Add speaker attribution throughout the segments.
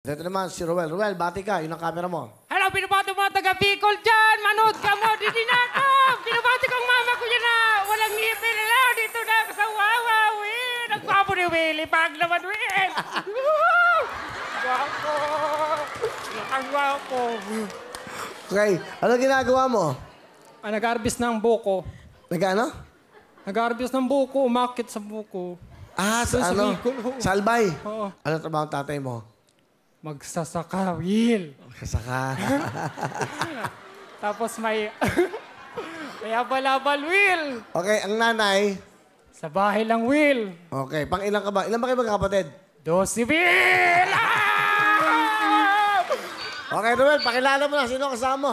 Speaker 1: Ito naman si Ruel. Ruel, bati ka. Yun ang camera mo.
Speaker 2: Hello, pinabati mga taga-Bicol dyan. Manood ka mo, dito na ako. Pinabati kong mama ko dyan na walang ngipin na lang. Dito na ako sa Wawa, Will. Nagpapo ni Willie. Pag naman, Will. Gwapo. Ang gwapo.
Speaker 1: Okay. Ano ginagawa mo?
Speaker 2: Nag-harvest ng buko.
Speaker 1: Nag-ano?
Speaker 2: Nag-harvest ng buko. Umakit sa buko.
Speaker 1: Ah, sa
Speaker 2: Sa
Speaker 1: ano?
Speaker 2: Bicol, oo.
Speaker 1: Sa Albay?
Speaker 2: Oo.
Speaker 1: Ano trabaho ang tatay mo?
Speaker 2: Magsasaka, Will.
Speaker 1: Kasaka.
Speaker 2: Tapos may... may abal-abal, Will.
Speaker 1: Okay, ang nanay.
Speaker 2: Sa bahay lang, Will.
Speaker 1: Okay, pang ilang ka ba? Ilan ba kayo magkakapatid?
Speaker 2: 12, Will! Ah!
Speaker 1: Okay, Ruel, pakilala mo na. Sino kasama mo?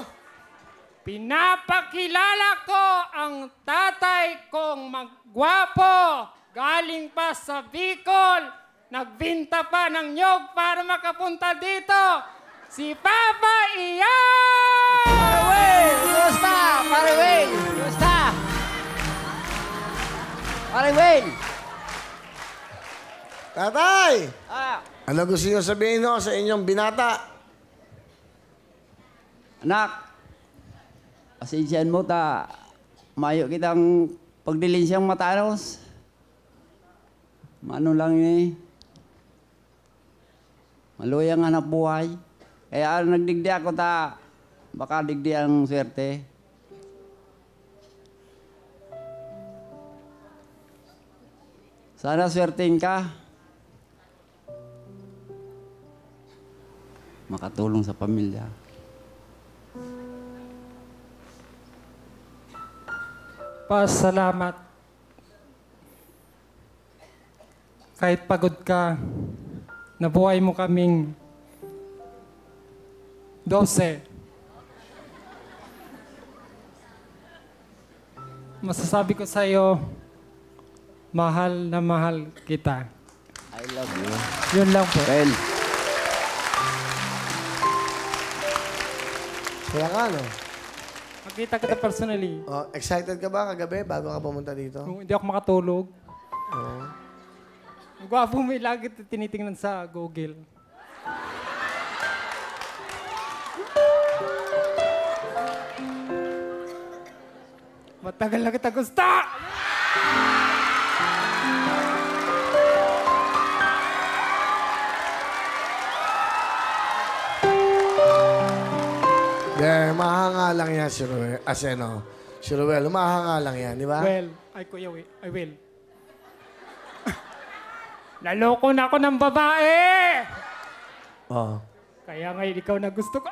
Speaker 2: Pinapakilala ko ang tatay kong magwapo. Galing pa sa Bicol. Nagbinta pa ng nyog para makapunta dito. Si Papa Ian!
Speaker 3: Paraway! Kumusta? Paraway! Kumusta? Paraway!
Speaker 1: Tatay!
Speaker 3: Ah,
Speaker 1: Ano gusto niyo sabihin no, sa inyong binata?
Speaker 3: anak, pasensyahan mo ta. Mayo kitang pagdilin siyang matanos. Mano lang eh. Maluyang hanap buhay. Kaya nagdigdi ako ta. Baka digdi ang swerte. Sana swertein ka. Makatulong sa pamilya.
Speaker 2: Pasalamat. Kahit pagod ka, nabuhay mo kaming 12. Masasabi ko sa iyo, mahal na mahal kita.
Speaker 3: I love you.
Speaker 2: Yun lang po.
Speaker 3: Well,
Speaker 1: Kaya ka, no?
Speaker 2: Makita kita personally.
Speaker 1: Oh, excited ka ba kagabi bago ka pumunta dito?
Speaker 2: Kung hindi ako makatulog,
Speaker 1: Oo.
Speaker 2: ang gwapo mo lagi tinitingnan sa Google. Matagal na kita gusto!
Speaker 1: Yeah, mahanga lang yan si Ruel. Aseno. Si Ruel, mahanga lang yan, di ba?
Speaker 2: Well, ay kuya, I will. Naloko na ako ng babae!
Speaker 1: Oh.
Speaker 2: Kaya ngayon ikaw na gusto ko.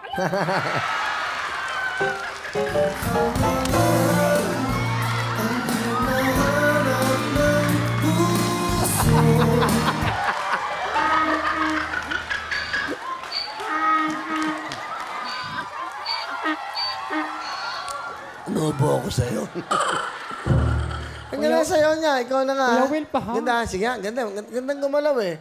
Speaker 1: Nubo ako sa'yo. Ang ganda sa'yo niya. Ikaw na nga.
Speaker 2: Kuya Will pa, ha?
Speaker 1: Ganda. Sige nga. Ganda. Gandang gumalaw eh.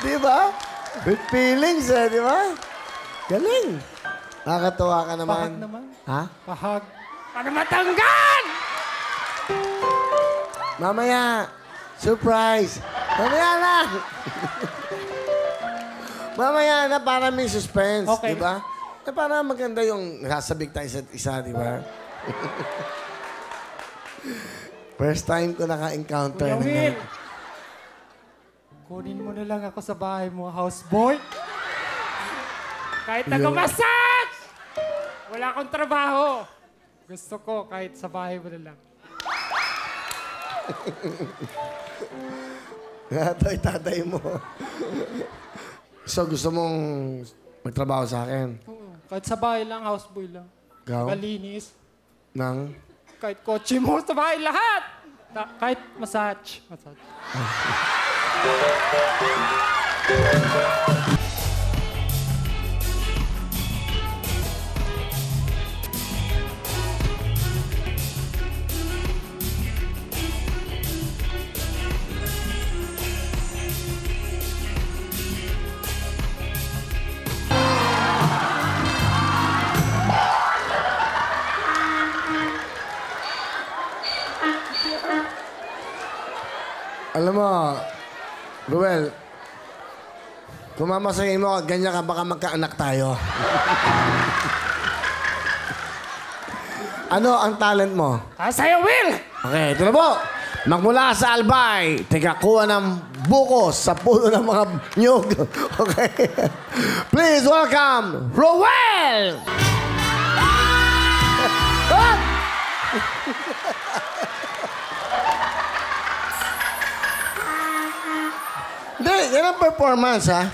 Speaker 1: Di ba? With feelings eh, di ba? Galing. Nakakatuwa ka naman.
Speaker 2: Pahag naman.
Speaker 1: Ha?
Speaker 2: Pahag. Para matanggal!
Speaker 1: Mamaya. Surprise. Mamaya na. Mamaya na para may suspense,
Speaker 2: Okay.
Speaker 1: di ba? Na para maganda yung nasabik tayo isa't isa, di ba? First time ko naka-encounter.
Speaker 2: Kuya
Speaker 1: ng
Speaker 2: Will,
Speaker 1: ganun.
Speaker 2: kunin mo na lang ako sa bahay mo, houseboy. Kahit
Speaker 1: Yo.
Speaker 2: taga-massage! Wala akong trabaho. Gusto ko kahit sa bahay mo na lang.
Speaker 1: Tatay mo. So, gusto mong magtrabaho sa akin?
Speaker 2: Oo. Kahit sa bahay lang, houseboy lang.
Speaker 1: Ikaw?
Speaker 2: Malinis.
Speaker 1: Nang?
Speaker 2: Kahit kotse mo sa bahay, lahat. Kahit massage.
Speaker 1: Alam mo, Ruel, kung mamasahin mo, ganyan ka, baka magkaanak tayo. Ano ang talent mo?
Speaker 2: Sa'yo, Will!
Speaker 1: Okay, ito na po. Magmula sa Albay, tigakuha ng bukos sa puno ng mga nyug. Okay? Please welcome, Roel! Hindi, yan ang performance, ha?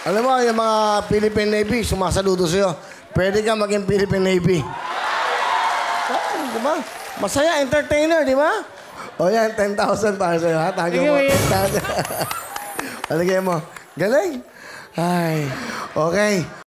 Speaker 1: Alam mo, yung mga Philippine Navy, sumasaludo sa'yo. Pwede ka maging Philippine Navy. Di ba? Masaya, entertainer, di ba? O yan, 10,000 para sa'yo, ha? Tago mo. Alagay mo. Galing. Ay, okay.